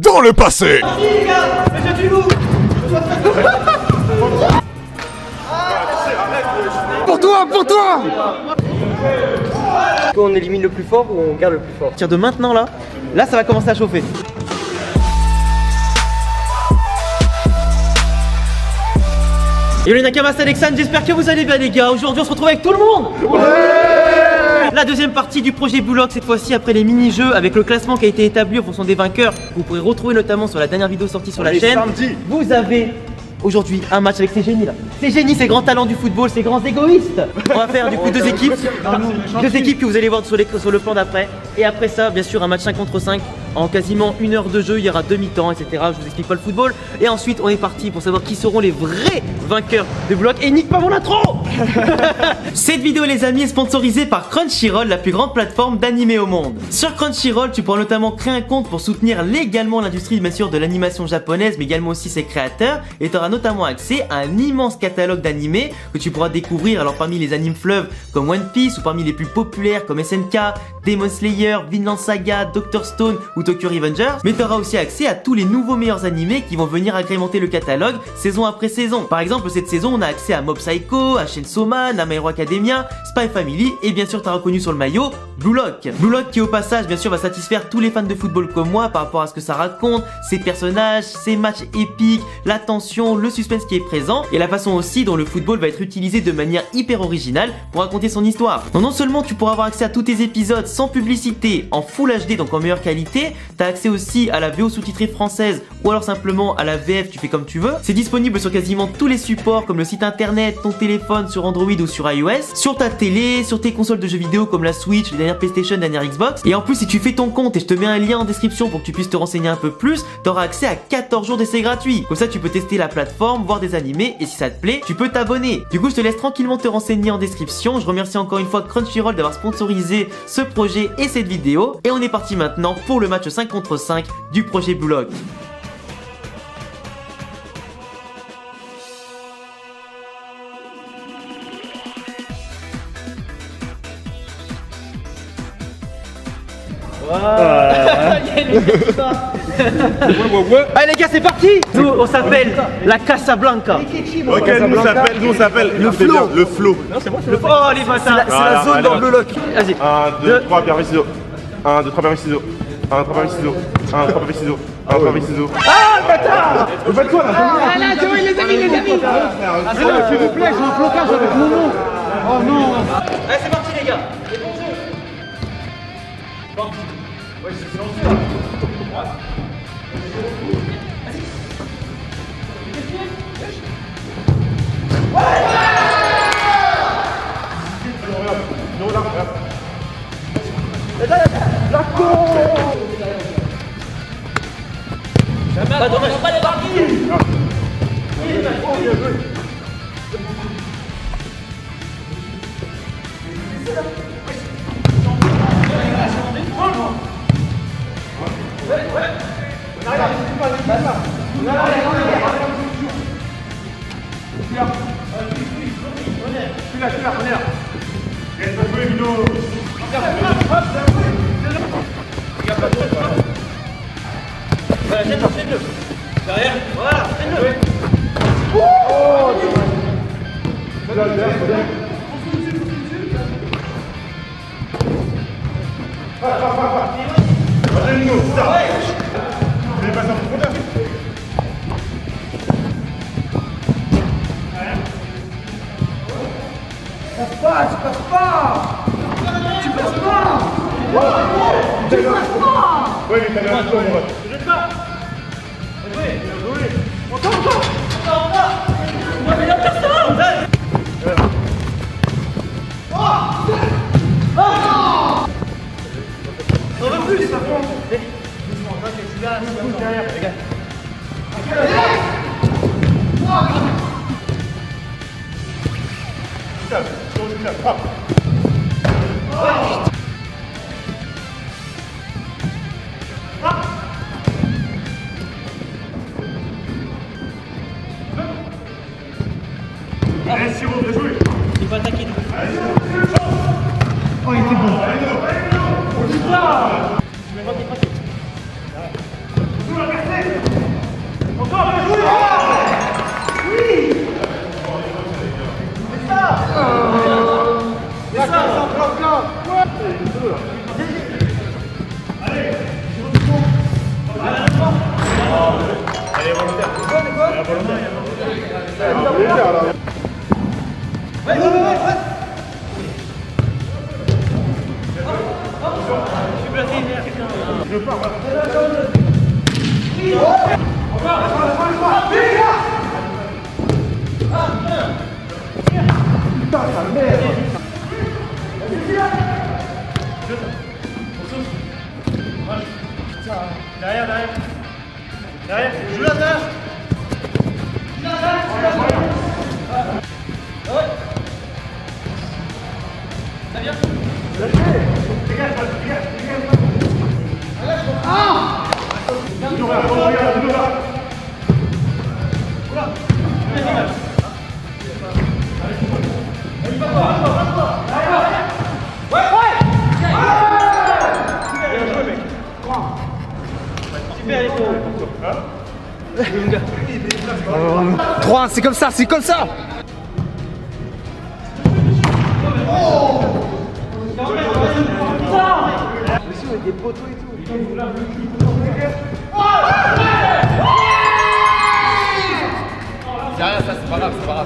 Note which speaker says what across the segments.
Speaker 1: dans le passé.
Speaker 2: Pour toi, pour toi.
Speaker 3: On élimine le plus fort ou on garde le plus fort? À partir de maintenant là ça va commencer à chauffer. Yo les Nakamas, c'est Alexandre, j'espère que vous allez bien les gars. Aujourd'hui on se retrouve avec tout le monde. La deuxième partie du projet Blue Lock, cette fois-ci après les mini-jeux avec le classement qui a été établi en fonction des vainqueurs. Vous pourrez retrouver notamment sur la dernière vidéo sortie sur la chaîne. Vous avez aujourd'hui un match avec ces génies là. Ces génies, ces grands talents du football, ces grands égoïstes. On va faire du coup deux équipes que vous allez voir sur le plan d'après. Et après ça, bien sûr, un match 5 contre 5 en quasiment 1 heure de jeu. Il y aura demi-temps, etc. Je vous explique pas le football. Et ensuite, on est parti pour savoir qui seront les vrais vainqueurs de Blue Lock. Et nique pas mon intro. Cette vidéo, les amis, est sponsorisée par Crunchyroll, la plus grande plateforme d'animé au monde. Sur Crunchyroll, tu pourras notamment créer un compte pour soutenir légalement l'industrie, bien sûr, de l'animation japonaise, mais également aussi ses créateurs. Et tu auras notamment accès à un immense catalogue d'animés que tu pourras découvrir. Alors parmi les animes fleuves comme One Piece ou parmi les plus populaires comme SNK, Demon Slayer, Vinland Saga, Dr. Stone ou Tokyo Revengers. Mais tu auras aussi accès à tous les nouveaux meilleurs animés qui vont venir agrémenter le catalogue saison après saison. Par exemple, cette saison, on a accès à Mob Psycho, à Chainsaw Man, à My Hero Academia, Spy Family et bien sûr, tu as reconnu sur le maillot Blue Lock. Blue Lock qui au passage, bien sûr, va satisfaire tous les fans de football comme moi par rapport à ce que ça raconte, ses personnages, ses matchs épiques, la tension, le suspense qui est présent et la façon aussi dont le football va être utilisé de manière hyper originale pour raconter son histoire. Donc non seulement tu pourras avoir accès à tous tes épisodes sans publicité, en Full HD, donc en meilleure qualité, tu as accès aussi à la VO sous-titrée française ou alors simplement à la VF, tu fais comme tu veux. C'est disponible sur quasiment tous les supports comme le site internet, ton téléphone sur Android ou sur iOS, sur ta télé, sur tes consoles de jeux vidéo comme la Switch, les dernières PlayStation, les dernières Xbox. Et en plus, si tu fais ton compte et je te mets un lien en description pour que tu puisses te renseigner un peu plus, tu auras accès à 14 jours d'essai gratuit. Comme ça, tu peux tester la plateforme, voir des animés et si ça te plaît, tu peux t'abonner. Du coup, je te laisse tranquillement te renseigner en description. Je remercie encore une fois Crunchyroll d'avoir sponsorisé ce projet et cette vidéo. Et on est parti maintenant pour le match 5 contre 5 du projet Blue Lock. Allez les gars, c'est parti. Nous on s'appelle la Casablanca.
Speaker 4: Ok, nous on s'appelle
Speaker 3: le flow.
Speaker 4: Le flow.
Speaker 3: Oh les bâtards. C'est la zone dans Blue Lock. Vas-y.
Speaker 4: 1, 2, 3, pierre, ciseaux. 1, 2, 3, pierre, ciseaux. 1, 3, pierre, ciseaux. 1, 3, pierre, ciseaux. 1, 3, pierre, ciseaux.
Speaker 3: Ah le bâtard.
Speaker 4: Faites-toi là.
Speaker 2: Ah là, tu vois, les amis. Ah c'est là, s'il vous plaît, j'ai un flocage avec mon nom. Oh non.
Speaker 3: Allez c'est parti les gars.
Speaker 4: Ouais, c'est silencieux.
Speaker 3: Pas dommage, pas les barrières. Fais-le. Derrière, voilà, fais-le.
Speaker 4: Ouais, mais t'avais un tour, mon pote.
Speaker 3: Je jette pas. Jouez. Encore. Non mais y'a personne. On veut plus. Doucement, toi tu es là, tu es derrière, les gars.
Speaker 4: Allez, Siro, bien joué.
Speaker 3: Il faut attaquer.
Speaker 2: Oh, il était bon.
Speaker 3: Tu mets pas tes
Speaker 2: Derrière, joue la derrière. Ça vient. Super,
Speaker 1: 3-1, c'est comme ça, c'est comme ça.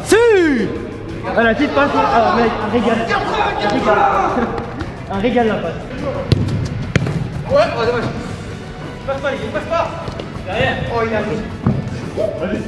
Speaker 3: Si. Ah, la petite passe, ah mec, un régal. Un régal la passe. Ouais, dommage. Il passe pas les gars, il passe pas. Derrière. Oh, il a mis. Vas-y.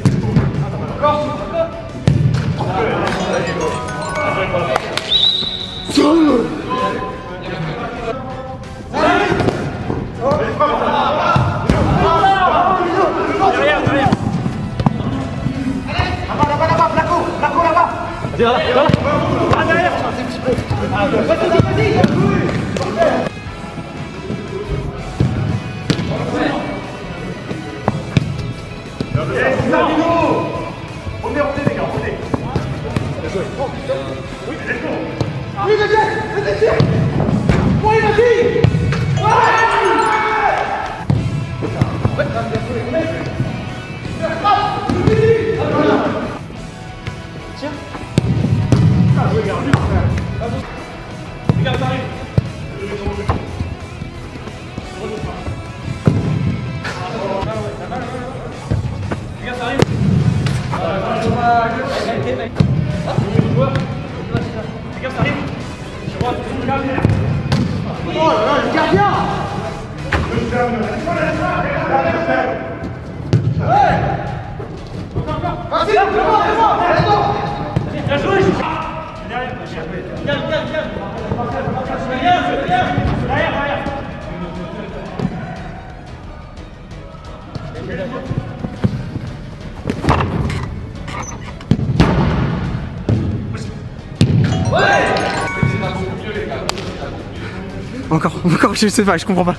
Speaker 3: Encore.
Speaker 1: Encore, je sais pas, je comprends pas.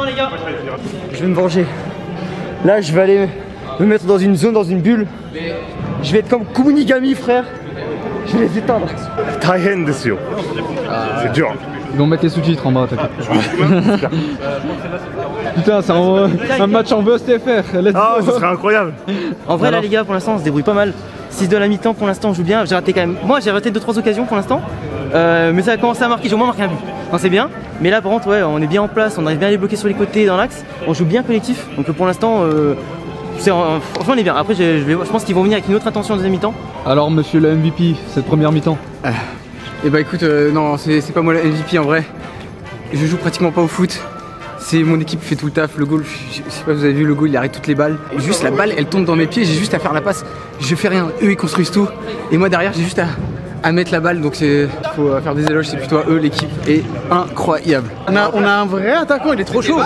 Speaker 3: Les gars.
Speaker 1: Je vais me venger. Là, je vais aller me mettre dans une zone, dans une bulle. Je vais être comme Kunigami, frère. Je vais les éteindre.
Speaker 4: Taïhen dessus. C'est dur.
Speaker 5: Ils vont mettre les sous-titres en bas, t'inquiète. Putain, c'est un match en VSTFR.
Speaker 4: Ah, ce serait incroyable.
Speaker 3: En vrai, là, les gars, pour l'instant, on se débrouille pas mal. 6 de la mi-temps, pour l'instant, on joue bien. J'ai raté quand même. Moi, j'ai raté 2-3 occasions pour l'instant. Mais ça a commencé à marquer. J'ai au moins marqué un but. Non, c'est bien. Mais là, par contre, ouais, on est bien en place. On arrive bien à les bloquer sur les côtés, dans l'axe. On joue bien collectif. Donc, pour l'instant, franchement, on est bien. Après, je pense qu'ils vont venir avec une autre intention en deuxième mi-temps.
Speaker 5: Alors, monsieur le MVP, cette première mi-temps?
Speaker 1: Eh bah écoute, non, c'est pas moi le MVP en vrai. Je joue pratiquement pas au foot. C'est mon équipe qui fait tout le taf. Le goal, je sais pas si vous avez vu, le goal il arrête toutes les balles. Juste la balle elle tombe dans mes pieds, j'ai juste à faire la passe. Je fais rien, eux ils construisent tout. Et moi derrière j'ai juste à mettre la balle. Donc il faut faire des éloges, c'est plutôt à eux, l'équipe est incroyable.
Speaker 6: On a un vrai attaquant, il est trop chaud.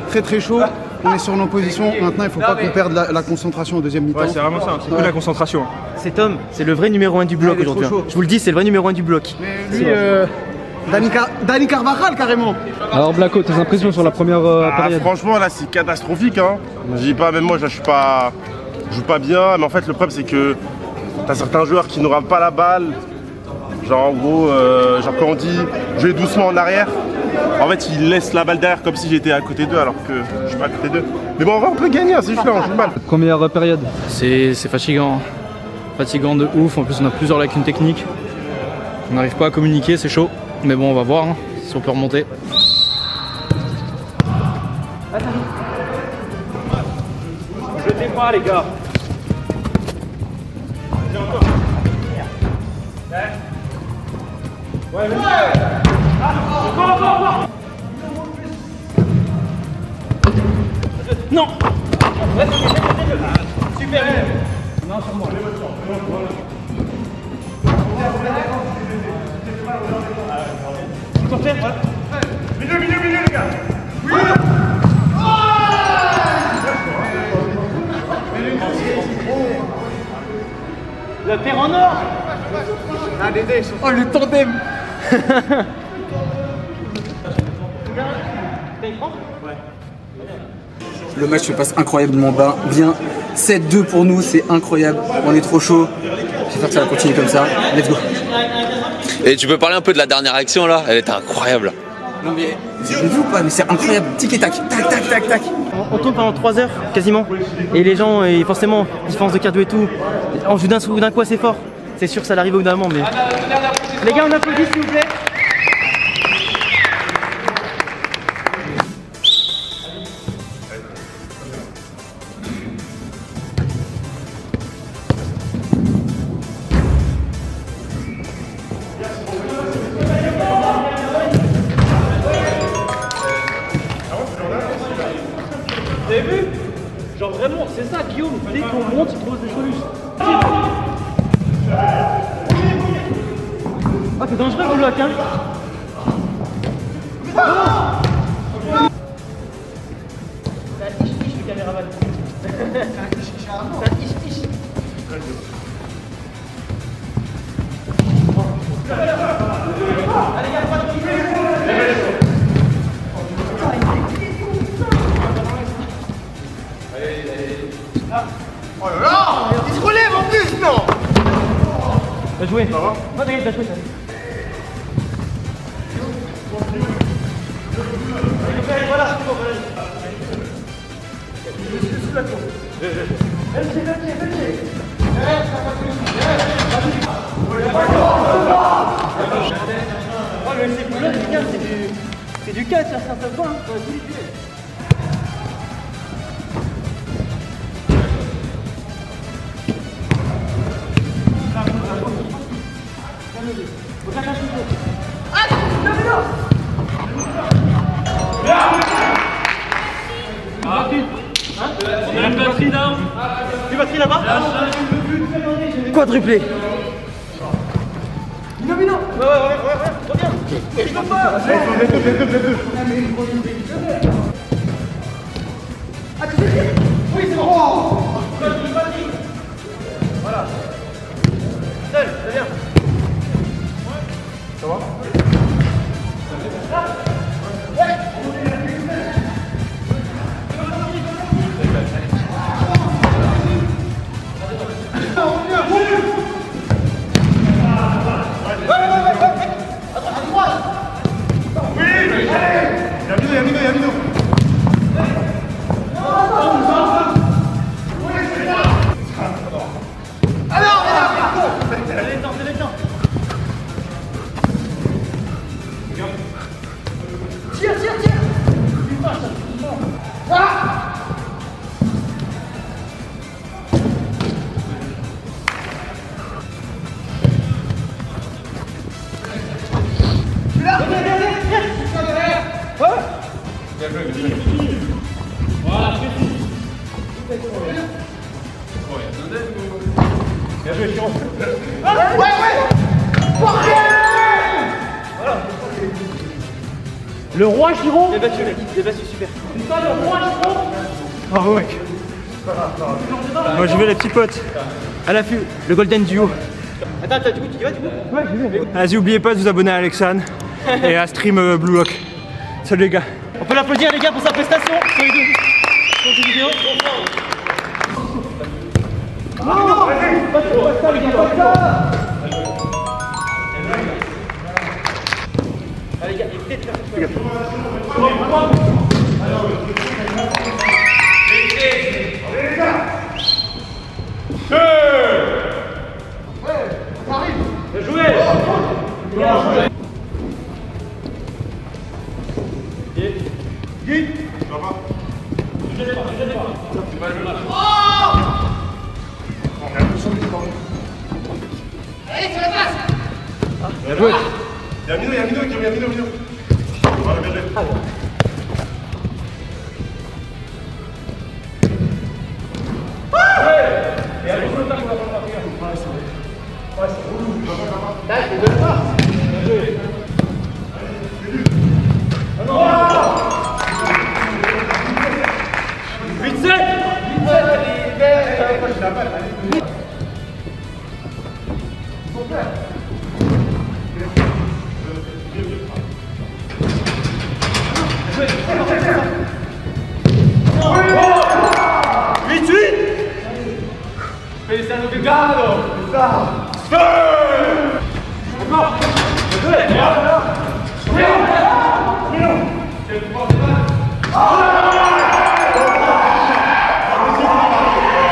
Speaker 6: Très chaud. On est sur nos positions. Maintenant il faut pas qu'on perde la concentration au deuxième mi-temps.
Speaker 4: Ouais, c'est vraiment ça, c'est que la concentration.
Speaker 3: C'est Tom, c'est le vrai numéro 1 du bloc aujourd'hui. Je vous le dis, c'est le vrai numéro 1 du bloc.
Speaker 6: Mais lui, Dani Carvajal carrément.
Speaker 5: Alors Blacko, tes impressions sur la première période?
Speaker 4: Franchement là c'est catastrophique hein. Je dis pas, même moi je joue pas bien, mais en fait le problème c'est que t'as certains joueurs qui n'auront pas la balle. Genre en gros, genre quand on dit jouer doucement en arrière, en fait ils laissent la balle derrière comme si j'étais à côté d'eux alors que je suis pas à côté d'eux. Mais bon en vrai on peut gagner, c'est juste là on joue mal.
Speaker 5: Première période?
Speaker 7: C'est fatigant. Fatigant de ouf, en plus on a plusieurs lacunes techniques. On n'arrive pas à communiquer, c'est chaud. Mais bon on va voir hein, si on peut remonter.
Speaker 2: Jetez pas les gars.
Speaker 3: Non. Super. Non, sur moi.
Speaker 2: Milieu, les gars. Oui.
Speaker 3: La paire en or.
Speaker 6: Ah, Dédé,
Speaker 1: Oh le tandem. Le match se passe incroyablement bien. 7-2 pour nous, c'est incroyable. On est trop chaud. J'espère que ça va continuer comme ça. Let's go.
Speaker 8: Et tu peux parler un peu de la dernière action là? Elle était incroyable.
Speaker 1: Non mais, vous avez vu ou pas? Mais c'est incroyable. Tic et tac, tac, tac, tac, tac.
Speaker 3: On tourne pendant 3 heures quasiment. Et les gens, et forcément, différence de cardio et tout, on joue d'un coup assez fort. C'est sûr que ça l'arrive au bout d'un moment, mais. Les gars, on applaudit s'il vous plaît. Vous avez vu? Genre vraiment, c'est ça Guillaume, dès qu'on monte, il pose des solutions. Ah, c'est dangereux le bloc, hein. Ça ish le caméraman. Ça ish. Allez gars, pas de
Speaker 2: Oh là là, il se relève en plus, non?
Speaker 3: Bien joué. Ça va? Pas t'inquiète, bien joué. Voilà, c'est bon, voilà. Oh, le c'est plus là, c'est du catch, ça se voit, hein. Du batterie là-bas? Quadruplé. Ouais, reviens. Il tombe pas. Ah, tu sais dire? Oui, c'est bon. Voilà. Seul, c'est bien. Ça va? Le roi Giro. Débattu mec, débattu super. C'est pas le roi Giro. Bravo mec. Moi je vais les petits potes. À l'affût, le golden duo. Attends, du coup tu y vas du coup? Ouais, j'y vais. Vas-y, oubliez pas de vous abonner à Alexandre et à Stream Blue Lock. Salut les gars. On peut l'applaudir les gars pour sa prestation sur les deux vidéos. Non, pas ça les gars, pas ça. Allez les gars, évitez de faire Bien joué. Guide.
Speaker 4: Bien joué. Il y a Mino, Mino. Voilà, bien joué.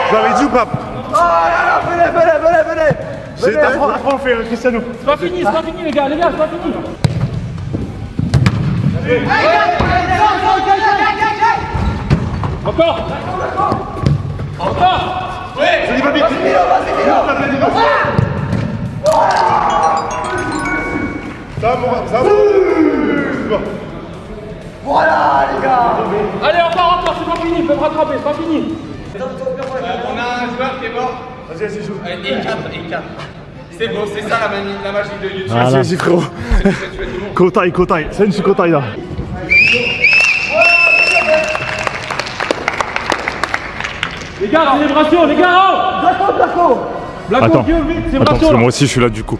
Speaker 4: Vous l'avez dit ou pas? Venez. Après on fait Cristiano.
Speaker 2: C'est pas fini les gars, c'est pas fini. Encore.
Speaker 4: Je dis pas vite. Ça va.
Speaker 2: Voilà les gars. Allez encore, c'est pas fini, ils peuvent rattraper, c'est pas fini.
Speaker 9: On a un joueur qui est mort.
Speaker 4: Vas-y, joue.
Speaker 9: Et 4. C'est bon, c'est ça la magie de YouTube.
Speaker 4: Vas-y, frérot. Kotai. C'est une Kotai là.
Speaker 2: Les gars, célébration, les gars, oh Blaco, vieux, vite, célébration.
Speaker 4: Attends, parce que moi aussi je suis là du coup.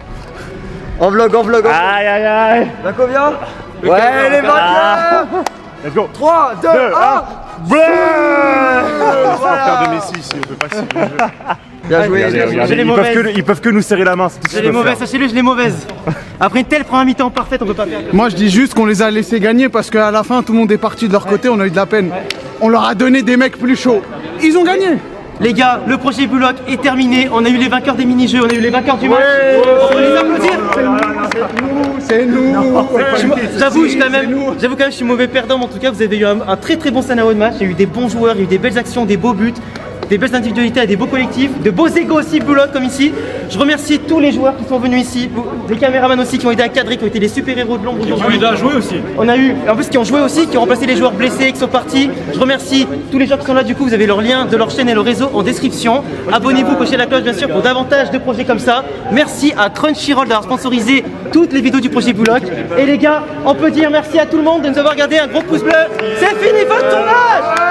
Speaker 1: En vlog.
Speaker 4: Aïe.
Speaker 1: Blaco, viens. Ouais, les vainqueurs.
Speaker 4: Let's go.
Speaker 1: 3, 2, 1.
Speaker 4: Ouais. C'est la frère de Messi ici, on peut pas se
Speaker 1: Bien joué.
Speaker 4: Regardez, ils peuvent que nous serrer la main.
Speaker 3: Je l'ai mauvaise, sachez-le, je l'ai mauvaise. Après une telle première mi-temps parfaite, on peut pas perdre.
Speaker 6: Moi je dis juste qu'on les a laissés gagner parce qu'à la fin tout le monde est parti de leur côté, on a eu de la peine. On leur a donné des mecs plus chauds. Ils ont gagné.
Speaker 3: Les gars, le projet Bullock est terminé. On a eu les vainqueurs des mini-jeux, on a eu les vainqueurs du match. On peut les applaudir.
Speaker 6: C'est nous.
Speaker 3: J'avoue quand même, je suis mauvais perdant, mais en tout cas, vous avez eu un très bon scénario de match. Il y a eu des bons joueurs, il y a eu des belles actions, des beaux buts, des belles individualités, des beaux collectifs, de beaux égos aussi, Bullock comme ici. Je remercie tous les joueurs qui sont venus ici, des caméramans aussi qui ont aidé à cadrer, qui ont été les super-héros de l'ombre aujourd'hui.
Speaker 2: Qui ont aidé à jouer aussi.
Speaker 3: On a eu, en plus, qui ont joué aussi, qui ont remplacé les joueurs blessés, qui sont partis. Je remercie tous les gens qui sont là, du coup, vous avez leur lien de leur chaîne et leur réseau en description. Abonnez-vous, cochez la cloche, bien sûr, pour davantage de projets comme ça. Merci à Crunchyroll d'avoir sponsorisé toutes les vidéos du projet Bullock. Et les gars, on peut dire merci à tout le monde de nous avoir regardé, un gros pouce bleu. C'est fini votre tournage.